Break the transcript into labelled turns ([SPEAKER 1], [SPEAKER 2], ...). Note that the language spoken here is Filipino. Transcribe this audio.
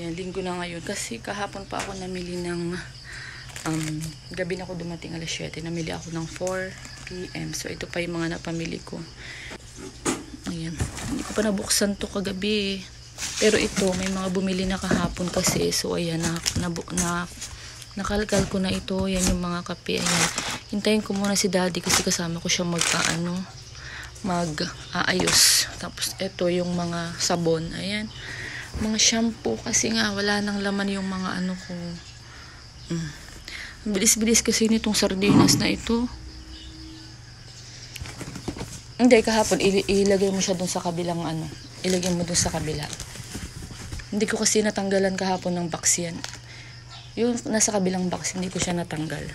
[SPEAKER 1] Ayan, linggo na ngayon. Kasi kahapon pa ako namili ng gabi na ako dumating alas 7. Namili ako ng 4 PM. So, ito pa yung mga napamili ko. Ayan. Hindi ko pa nabuksan to kagabi. Pero ito, may mga bumili na kahapon kasi. So, ayan, nakalkal ko na ito. Yan yung mga kape. Ayan. Hintayin ko muna si daddy kasi kasama ko siya mag-aayos. Tapos, ito yung mga sabon. Ayan. Mga shampoo kasi nga wala nang laman yung mga ano ko. Bilis-bilis kasi nitong sardinas na ito. Hindi, kahapon ilagay mo siya dun sa kabilang ano. Ilagay mo dun sa kabila. Hindi ko kasi natanggalan kahapon ng box yan. Yung nasa kabilang box, hindi ko siya natanggal.